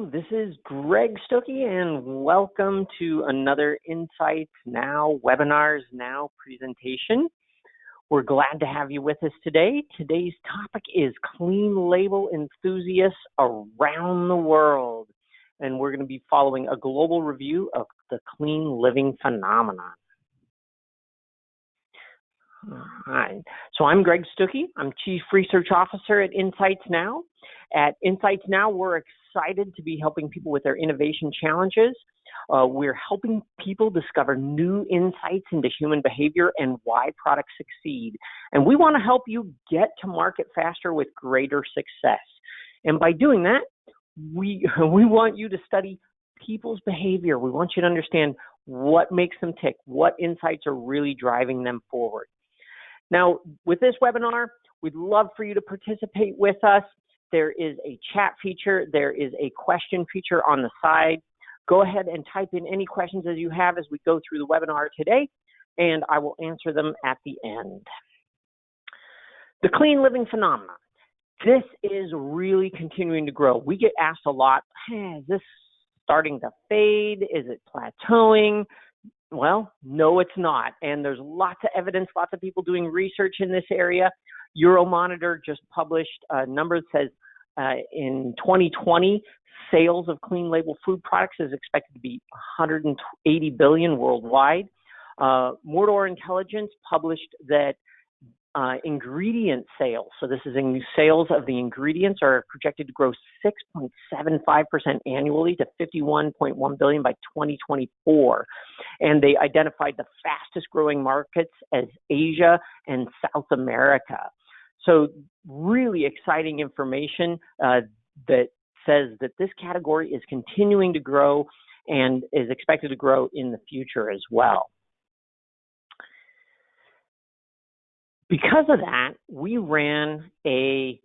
Hello, this is Greg Stookey, and welcome to another Insights Now Webinars Now presentation. We're glad to have you with us today. Today's topic is clean label enthusiasts around the world, and we're going to be following a global review of the clean living phenomenon. All right, so I'm Greg Stookey. I'm Chief Research Officer at Insights Now. At Insights Now, we're excited to be helping people with their innovation challenges. We're helping people discover new insights into human behavior and why products succeed. And we want to help you get to market faster with greater success. And by doing that, we want you to study people's behavior. We want you to understand what makes them tick, what insights are really driving them forward. Now, with this webinar, we'd love for you to participate with us. There is a chat feature. There is a question feature on the side. Go ahead and type in any questions as you have as we go through the webinar today, and I will answer them at the end. The clean living phenomenon. This is really continuing to grow. We get asked a lot, hey, is this starting to fade? Is it plateauing? Well, no, it's not. And there's lots of evidence, lots of people doing research in this area. Euromonitor just published a number that says in 2020, sales of clean label food products is expected to be 180 billion worldwide. Mordor Intelligence published that ingredient sales, so this is in sales of the ingredients, are projected to grow 6.75% annually to 51.1 billion by 2024. And they identified the fastest growing markets as Asia and South America. So really exciting information that says that this category is continuing to grow and is expected to grow in the future as well. Because of that, we ran a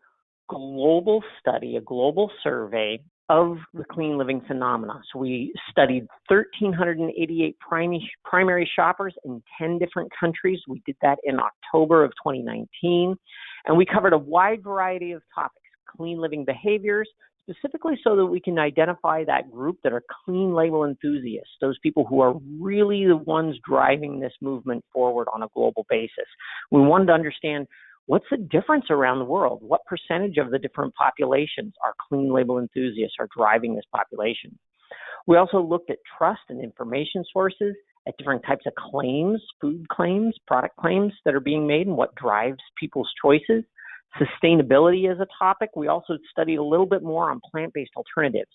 global study, a global survey of the clean living phenomena. So we studied 1,388 primary shoppers in 10 different countries. We did that in October of 2019. And we covered a wide variety of topics, clean living behaviors, specifically so that we can identify that group that are clean label enthusiasts, those people who are really the ones driving this movement forward on a global basis. We wanted to understand what's the difference around the world? What percentage of the different populations are clean label enthusiasts are driving this population? We also looked at trust and information sources, at different types of claims, food claims, product claims that are being made and what drives people's choices. Sustainability is a topic. We also studied a little bit more on plant-based alternatives.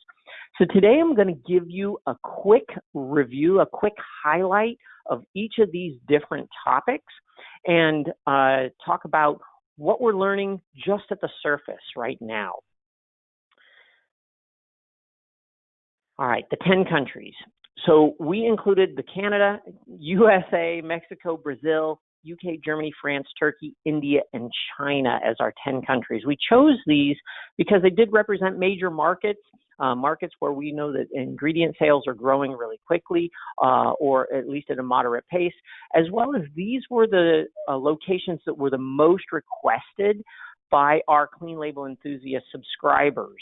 So today I'm going to give you a quick review, a quick highlight of each of these different topics and talk about what we're learning just at the surface right now. All right, the 10 countries. So we included the Canada, USA, Mexico, Brazil, UK, Germany, France, Turkey, India, and China as our 10 countries. We chose these because they did represent major markets, markets where we know that ingredient sales are growing really quickly, or at least at a moderate pace, as well as these were the locations that were the most requested by our clean label enthusiast subscribers.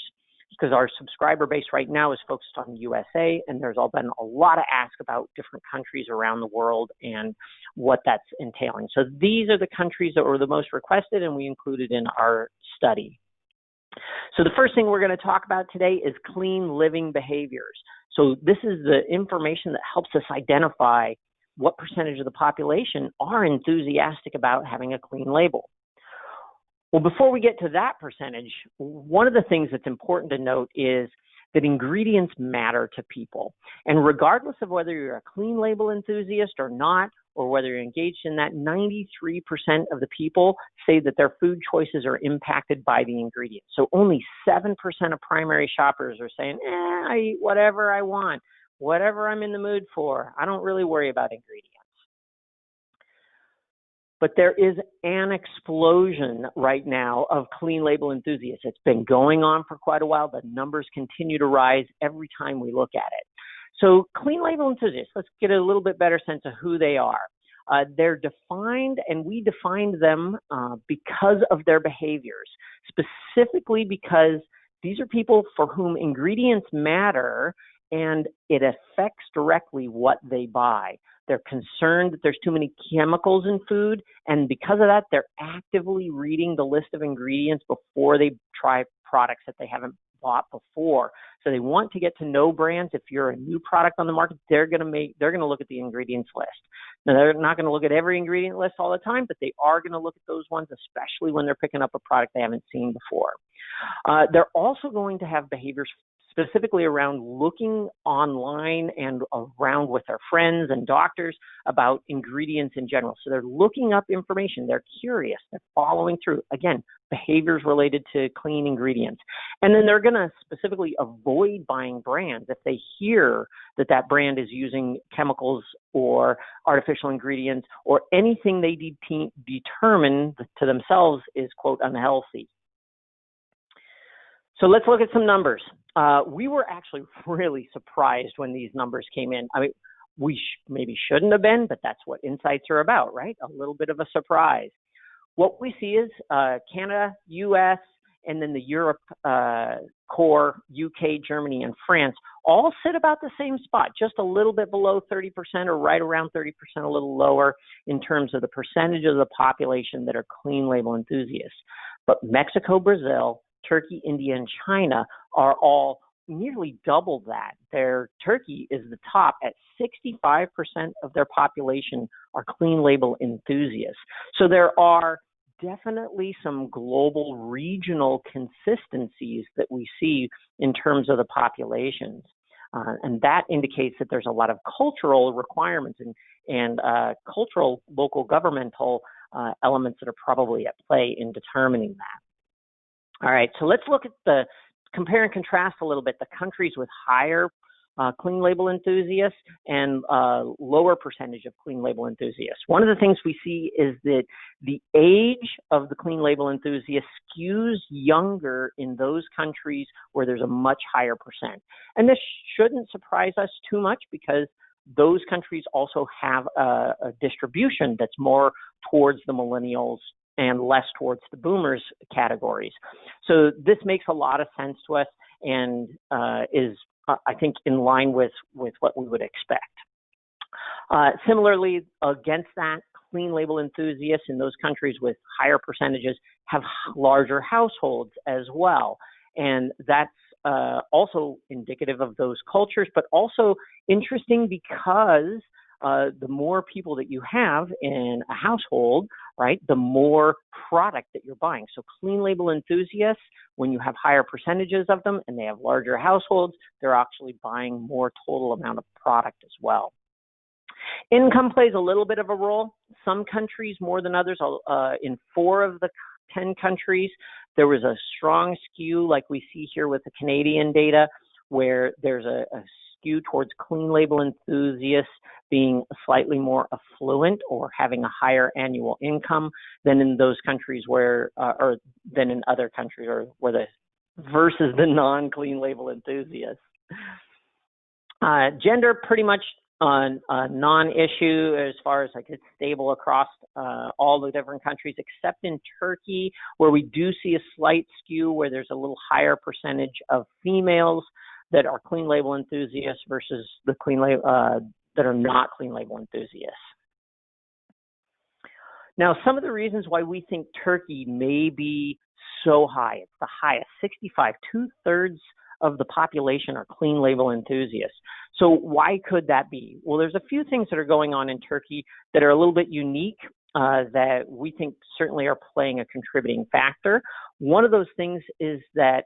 Because our subscriber base right now is focused on USA, and there's all been a lot of ask about different countries around the world and what that's entailing. So these are the countries that were the most requested, and we included in our study. So the first thing we're going to talk about today is clean living behaviors. So this is the information that helps us identify what percentage of the population are enthusiastic about having a clean label. Well, before we get to that percentage, one of the things that's important to note is that ingredients matter to people. And regardless of whether you're a clean label enthusiast or not, or whether you're engaged in that, 93% of the people say that their food choices are impacted by the ingredients. So only 7% of primary shoppers are saying, I eat whatever I want, whatever I'm in the mood for. I don't really worry about ingredients. But there is an explosion right now of clean label enthusiasts. It's been going on for quite a while. The numbers continue to rise every time we look at it. So clean label enthusiasts, let's get a little bit better sense of who they are. They're defined, and we defined them because of their behaviors, specifically because These are people for whom ingredients matter and it affects directly what they buy. They're concerned that there's too many chemicals in food, and because of that, they're actively reading the list of ingredients before they try products that they haven't bought before. So they want to get to know brands. If you're a new product on the market, they're going to look at the ingredients list. Now, they're not going to look at every ingredient list all the time, but they are going to look at those ones, especially when they're picking up a product they haven't seen before. They're also going to have behaviors specifically around looking online and around with their friends and doctors about ingredients in general. So they're looking up information. They're curious. They're following through. Again, behaviors related to clean ingredients. And then they're going to specifically avoid buying brands if they hear that that brand is using chemicals or artificial ingredients or anything they determine to themselves is, quote, unhealthy. So let's look at some numbers. We were actually really surprised when these numbers came in. I mean, we maybe shouldn't have been, but that's what insights are about, right? A little bit of a surprise. What we see is Canada, US, and then the Europe core, UK, Germany, and France all sit about the same spot, just a little bit below 30% or right around 30%, a little lower in terms of the percentage of the population that are clean label enthusiasts. But Mexico, Brazil, Turkey, India, and China are all nearly double that. Turkey is the top at 65% of their population are clean label enthusiasts. So there are definitely some global regional consistencies that we see in terms of the populations. And that indicates that there's a lot of cultural requirements and cultural local governmental elements that are probably at play in determining that. All right, so let's look at compare and contrast a little bit the countries with higher clean label enthusiasts and lower percentage of clean label enthusiasts. One of the things we see is that the age of the clean label enthusiast skews younger in those countries where there's a much higher percent. And this shouldn't surprise us too much because those countries also have a distribution that's more towards the millennials and less towards the boomers categories. So this makes a lot of sense to us and is, I think, in line with what we would expect. Similarly, against that, clean label enthusiasts in those countries with higher percentages have larger households as well. And that's also indicative of those cultures, but also interesting because the more people that you have in a household, right, the more product that you're buying. So clean label enthusiasts, when you have higher percentages of them and they have larger households, they're actually buying more total amount of product as well. Income plays a little bit of a role. Some countries more than others. In 4 of the 10 countries, there was a strong skew like we see here with the Canadian data, where there's a skew towards clean label enthusiasts being slightly more affluent or having a higher annual income than in those countries where, or than in other countries, or where versus the non-clean label enthusiasts. Gender pretty much a non-issue as far as like it's stable across all the different countries, except in Turkey, where we do see a slight skew where there's a little higher percentage of females that are clean label enthusiasts versus the clean label that are not clean label enthusiasts. Now, some of the reasons why we think Turkey may be so high, it's the highest, 65, 2/3 of the population are clean label enthusiasts. So why could that be? Well, there's a few things that are going on in Turkey that are a little bit unique that we think certainly are playing a contributing factor. One of those things is that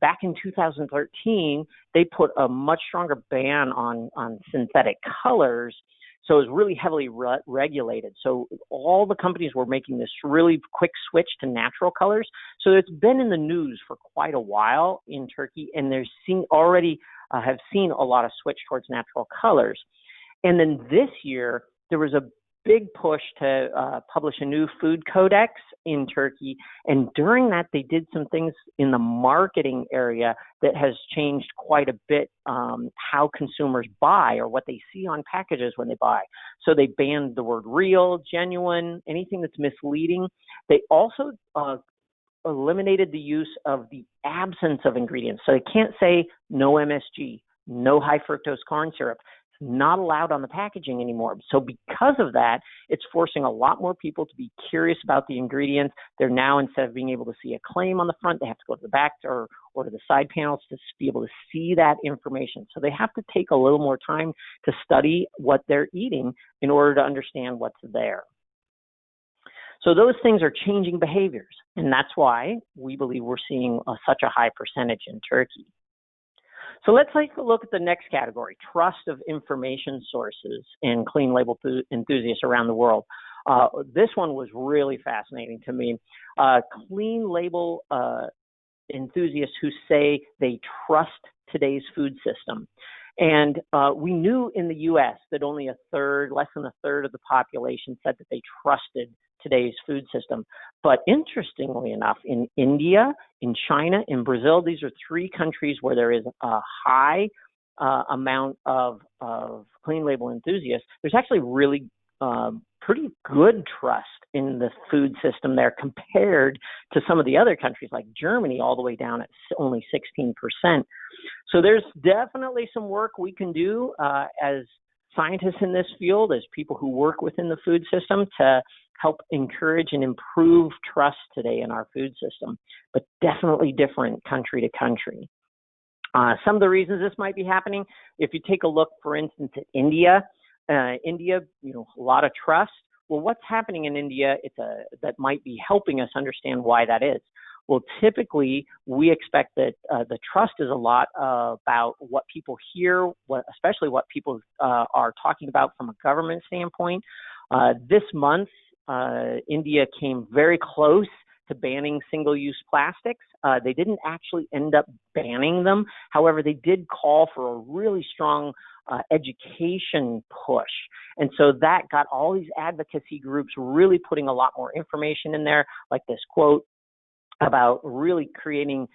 back in 2013, they put a much stronger ban on synthetic colors. So it was really heavily regulated. So all the companies were making this really quick switch to natural colors. So it's been in the news for quite a while in Turkey, and they're have seen a lot of switch towards natural colors. And then this year, there was a big push to publish a new food codex in Turkey. And during that, they did some things in the marketing area that has changed quite a bit how consumers buy or what they see on packages when they buy. So they banned the word real, genuine, anything that's misleading. They also eliminated the use of the absence of ingredients. So they can't say no MSG, no high fructose corn syrup. It's not allowed on the packaging anymore. So because of that, it's forcing a lot more people to be curious about the ingredients. They're now, instead of being able to see a claim on the front, they have to go to the back or to the side panels to be able to see that information. So they have to take a little more time to study what they're eating in order to understand what's there. So those things are changing behaviors, and that's why we believe we're seeing such a high percentage in Turkey. So let's take a look at the next category, trust of information sources in clean label enthusiasts around the world. This one was really fascinating to me. Clean label enthusiasts who say they trust today's food system. And we knew in the U.S. that only less than a third of the population said that they trusted today's food system. But interestingly enough, in India, in China, in Brazil, these are three countries where there is a high amount of clean label enthusiasts. There's actually really pretty good trust in the food system there compared to some of the other countries like Germany, all the way down at only 16%. So there's definitely some work we can do as scientists in this field, as people who work within the food system, to help encourage and improve trust today in our food system, but definitely different country to country. Some of the reasons this might be happening, if you take a look, for instance, at India, a lot of trust. Well, what's happening in India that might be helping us understand why that is? Well, typically, we expect that the trust is a lot about what people hear, especially what people are talking about from a government standpoint. This month, India came very close to banning single-use plastics. They didn't actually end up banning them. However, they did call for a really strong education push. And so that got all these advocacy groups really putting a lot more information in there, like this quote about really creating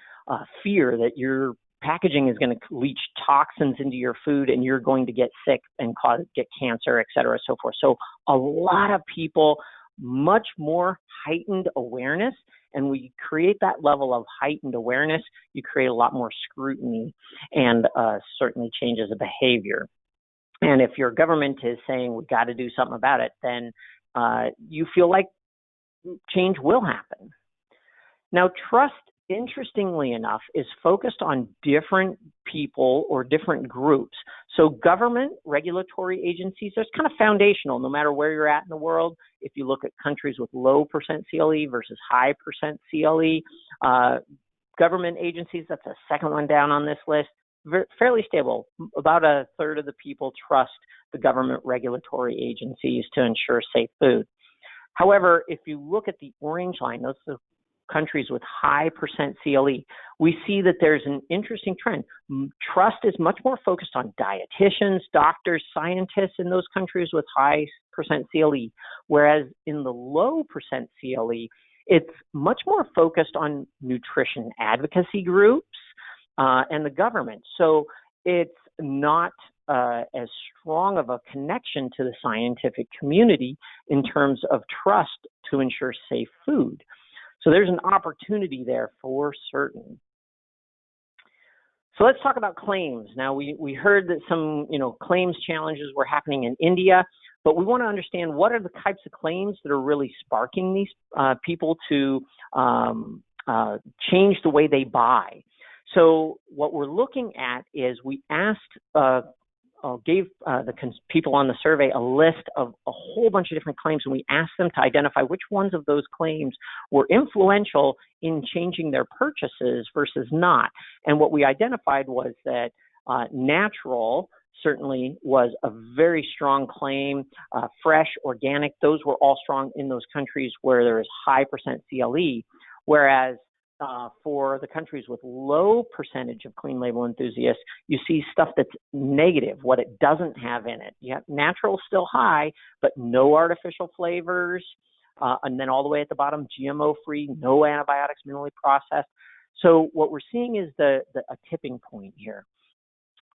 fear that your packaging is going to leach toxins into your food and you're going to get sick and get cancer, et cetera, so forth. So a lot of people, much more heightened awareness, and we create that level of heightened awareness, you create a lot more scrutiny and certainly changes the behavior. And if your government is saying we got to do something about it, then you feel like change will happen. Now, trust, interestingly enough, is focused on different people or different groups. So government regulatory agencies, that's kind of foundational no matter where you're at in the world. If you look at countries with low % CLE versus high % CLE, government agencies, that's the second one down on this list, fairly stable. About a third of the people trust the government regulatory agencies to ensure safe food. However, if you look at the orange line, those are the countries with high % CLE, we see that there's an interesting trend. Trust is much more focused on dietitians, doctors, scientists in those countries with high % CLE, whereas in the low % CLE, it's much more focused on nutrition advocacy groups and the government. So it's not as strong of a connection to the scientific community in terms of trust to ensure safe food. So there's an opportunity there for certain. So let's talk about claims. Now, we heard that some claims challenges were happening in India, but we want to understand what are the types of claims that are really sparking these people to change the way they buy. So what we're looking at is we asked gave the people on the survey a list of a whole bunch of different claims, and we asked them to identify which ones of those claims were influential in changing their purchases versus not. And what we identified was that natural certainly was a very strong claim. Fresh, organic, those were all strong in those countries where there is high % CLE, whereas for the countries with low percentage of clean label enthusiasts, you see stuff that's negative, what it doesn't have in it. You have natural still high, but no artificial flavors. And then all the way at the bottom, GMO-free, no antibiotics, minimally processed. So what we're seeing is a tipping point here.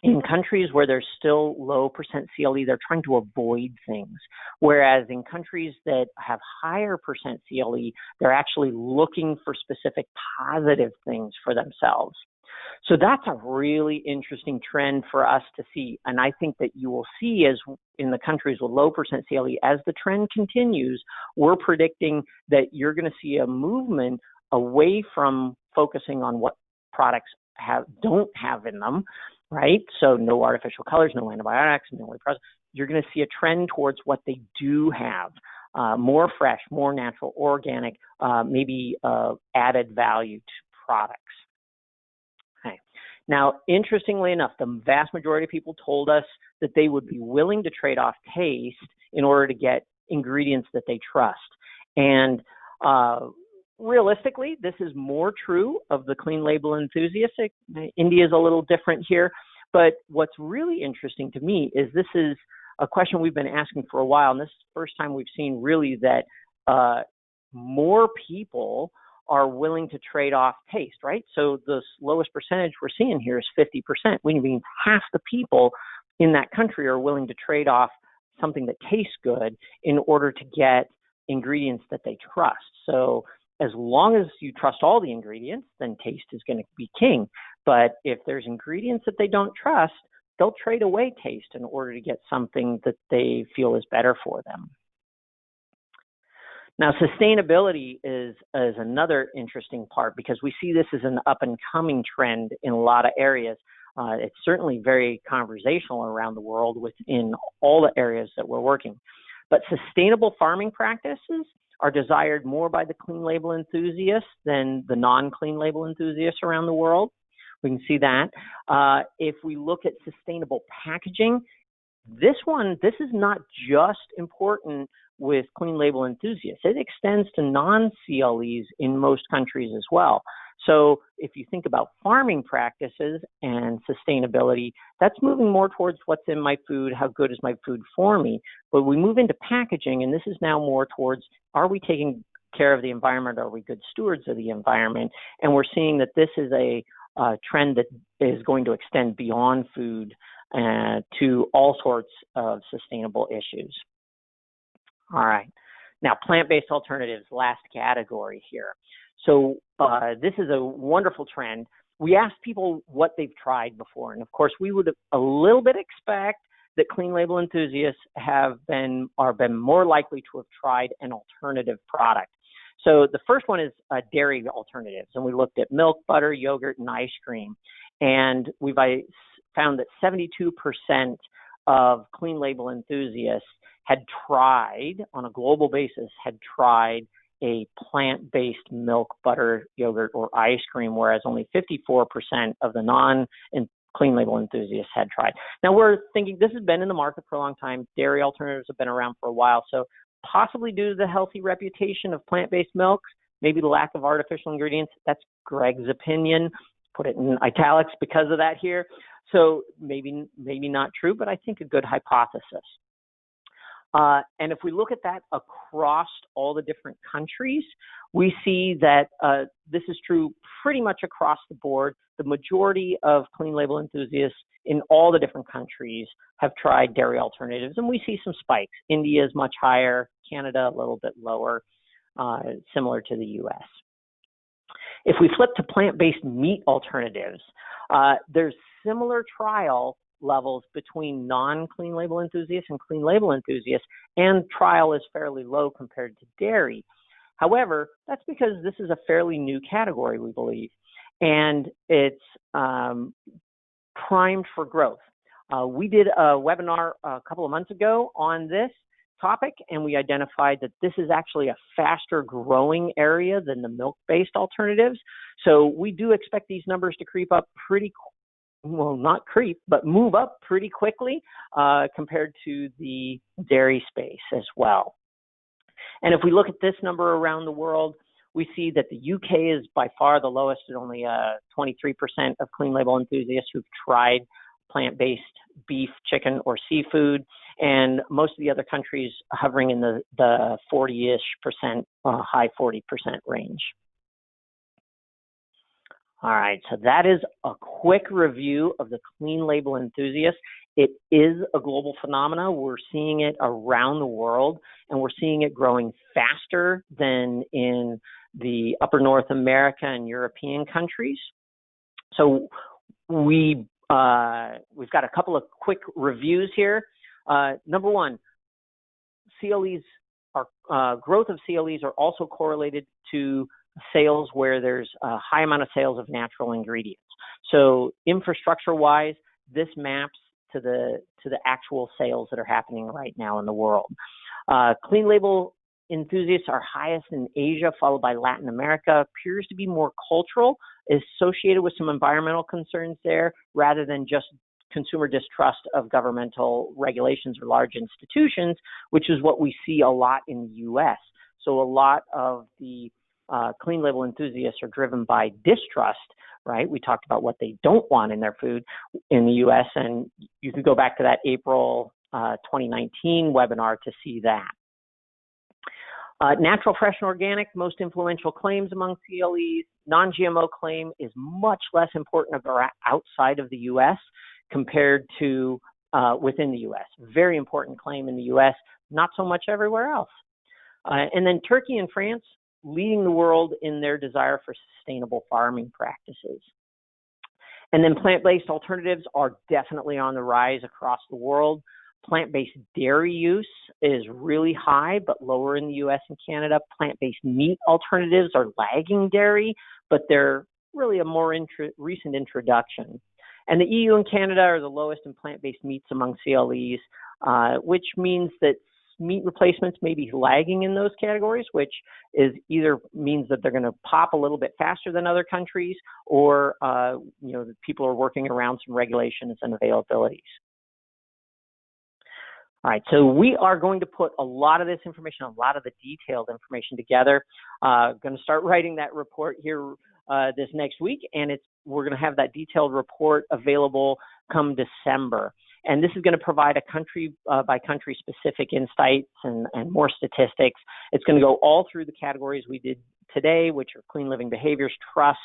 In countries where there's still low percent CLE, they're trying to avoid things. Whereas in countries that have higher percent CLE, they're actually looking for specific positive things for themselves. So that's a really interesting trend for us to see. And I think that you will see, as in the countries with low percent CLE, as the trend continues, we're predicting that you're going to see a movement away from focusing on what products don't have in them, right? So no artificial colors, no antibiotics, no processed. You're going to see a trend towards what they do have, more fresh, more natural, organic, maybe added value to products. Okay. Now, interestingly enough, the vast majority of people told us that they would be willing to trade off taste in order to get ingredients that they trust. And realistically, this is more true of the clean label enthusiasts. India is a little different here. But what's really interesting to me is this is a question we've been asking for a while, and this is the first time we've seen really that more people are willing to trade off taste, right? So the lowest percentage we're seeing here is 50%, which means half the people in that country are willing to trade off something that tastes good in order to get ingredients that they trust. So as long as you trust all the ingredients, then taste is going to be king. But if there's ingredients that they don't trust, they'll trade away taste in order to get something that they feel is better for them. Now, sustainability is another interesting part because we see this as an up-and-coming trend in a lot of areas. It's certainly very conversational around the world within all the areas that we're working. But sustainable farming practices are desired more by the clean label enthusiasts than the non-clean label enthusiasts around the world. We can see that. If we look at sustainable packaging, this is not just important with clean label enthusiasts. It extends to non-CLEs in most countries as well. So if you think about farming practices and sustainability, that's moving more towards what's in my food, how good is my food for me. But we move into packaging, and this is now more towards, are we taking care of the environment? Are we good stewards of the environment? And we're seeing that this is a trend that is going to extend beyond food to all sorts of sustainable issues. All right. Now, plant-based alternatives, last category here. So this is a wonderful trend. We asked people what they've tried before. And of course, we would a little bit expect that clean label enthusiasts are more likely to have tried an alternative product. So the first one is dairy alternatives. And we looked at milk, butter, yogurt, and ice cream. And we've found that 72% of clean label enthusiasts had tried, on a global basis, had tried a plant-based milk, butter, yogurt, or ice cream, whereas only 54% of the non-clean label enthusiasts had tried. Now, we're thinking this has been in the market for a long time. Dairy alternatives have been around for a while, so possibly due to the healthy reputation of plant-based milks, maybe the lack of artificial ingredients. That's Greg's opinion. Put it in italics because of that here. So maybe not true, but I think a good hypothesis. And if we look at that across all the different countries, we see that this is true pretty much across the board. The majority of clean label enthusiasts in all the different countries have tried dairy alternatives, and we see some spikes. India is much higher, Canada a little bit lower, similar to the US. If we flip to plant-based meat alternatives, there's similar trial levels between non-clean label enthusiasts and clean label enthusiasts, and trial is fairly low compared to dairy. However, that's because this is a fairly new category, we believe, and it's primed for growth. We did a webinar a couple of months ago on this topic, and we identified that this is actually a faster growing area than the milk-based alternatives. So we do expect these numbers to creep up not creep, but move up pretty quickly compared to the dairy space as well. And if we look at this number around the world, we see that the UK is by far the lowest at only 23% of clean label enthusiasts who've tried plant-based beef, chicken, or seafood, and most of the other countries hovering in the 40-ish percent, high 40% range. All right, so that is a quick review of the clean label enthusiast. It is a global phenomenon. We're seeing it around the world, and we're seeing it growing faster than in the upper North America and European countries. So we've got a couple of quick reviews here. Number one, CLEs growth of CLEs are also correlated to sales where there's a high amount of sales of natural ingredients. So infrastructure-wise, this maps to the actual sales that are happening right now in the world. Clean label enthusiasts are highest in Asia, followed by Latin America. Appears to be more cultural, associated with some environmental concerns there, rather than just consumer distrust of governmental regulations or large institutions, which is what we see a lot in the U.S. So a lot of the clean label enthusiasts are driven by distrust, right? We talked about what they don't want in their food in the U.S., and you can go back to that April 2019 webinar to see that. Natural, fresh, and organic, most influential claims among CLEs. Non-GMO claim is much less important outside of the U.S. compared to within the U.S. Very important claim in the U.S., not so much everywhere else. And then Turkey and France leading the world in their desire for sustainable farming practices. And then plant-based alternatives are definitely on the rise across the world. Plant-based dairy use is really high, but lower in the U.S. and Canada. Plant-based meat alternatives are lagging dairy, but they're really a more recent introduction. And the EU and Canada are the lowest in plant-based meats among CLEs, which means that meat replacements may be lagging in those categories, which is either means that they're going to pop a little bit faster than other countries, or people are working around some regulations and availabilities. All right, so we are going to put a lot of this information, a lot of the detailed information together. Going to start writing that report here this next week, and we're going to have that detailed report available come December. And this is going to provide a country by country specific insights and more statistics. It's going to go all through the categories we did today, which are clean living behaviors, trust,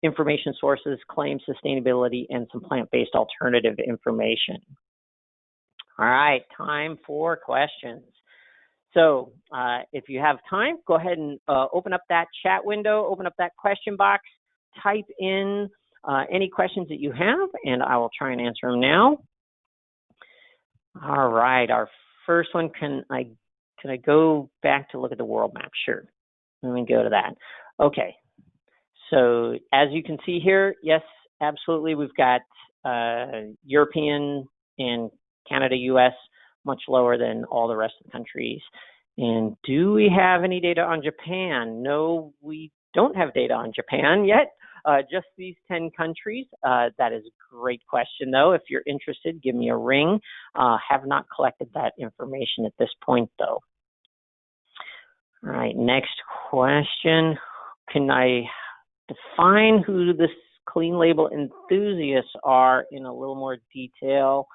information sources, claims, sustainability, and some plant-based alternative information. All right, time for questions. So if you have time, go ahead and open up that chat window, open up that question box, type in any questions that you have, and I will try and answer them now. All right, our first one, can I go back to look at the world map? Sure, let me go to that. Okay, so as you can see here, yes, absolutely, we've got European and Canada, US, much lower than all the rest of the countries. And do we have any data on Japan? No, we don't have data on Japan yet. Just these 10 countries. That is a great question, though. If you're interested, give me a ring. Have not collected that information at this point, though. All right, next question. Can I define who the clean label enthusiasts are in a little more detail?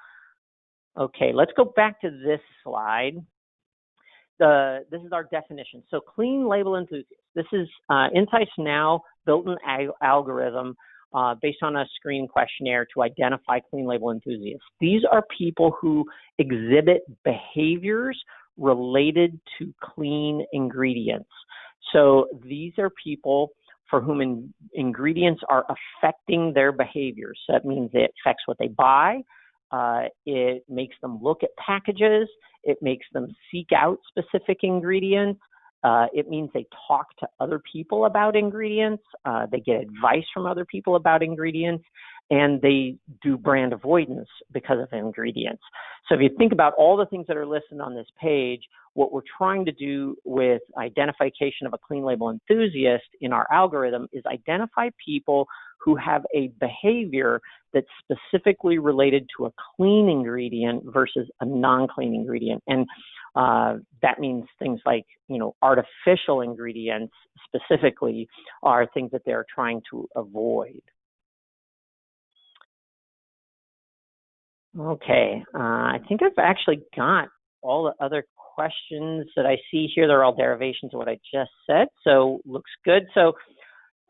Okay, let's go back to this slide. This is our definition. So clean label enthusiasts. This is Insights Now built an algorithm based on a screening questionnaire to identify clean label enthusiasts. These are people who exhibit behaviors related to clean ingredients. So these are people for whom ingredients are affecting their behaviors. So that means it affects what they buy. It makes them look at packages. It makes them seek out specific ingredients. It means they talk to other people about ingredients. They get advice from other people about ingredients, and they do brand avoidance because of ingredients. So if you think about all the things that are listed on this page, what we're trying to do with identification of a clean label enthusiast in our algorithm is identify people who have a behavior that's specifically related to a clean ingredient versus a non-clean ingredient. And that means things like, artificial ingredients specifically are things that they're trying to avoid. Okay, I think I've actually got all the other questions that I see here. They're all derivations of what I just said, so looks good. So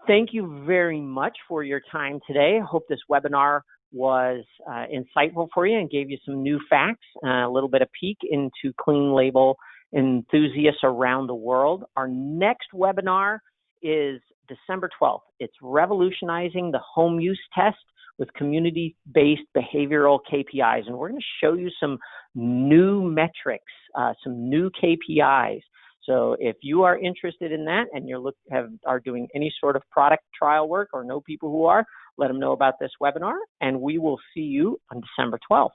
Thank you very much for your time today. I hope this webinar was insightful for you and gave you some new facts, a little bit of peek into clean label enthusiasts around the world. Our next webinar is December 12th. It's revolutionizing the home use test with community-based behavioral KPIs. And we're going to show you some new metrics, some new KPIs. So if you are interested in that and are doing any sort of product trial work or know people who are, let them know about this webinar, and we will see you on December 12th.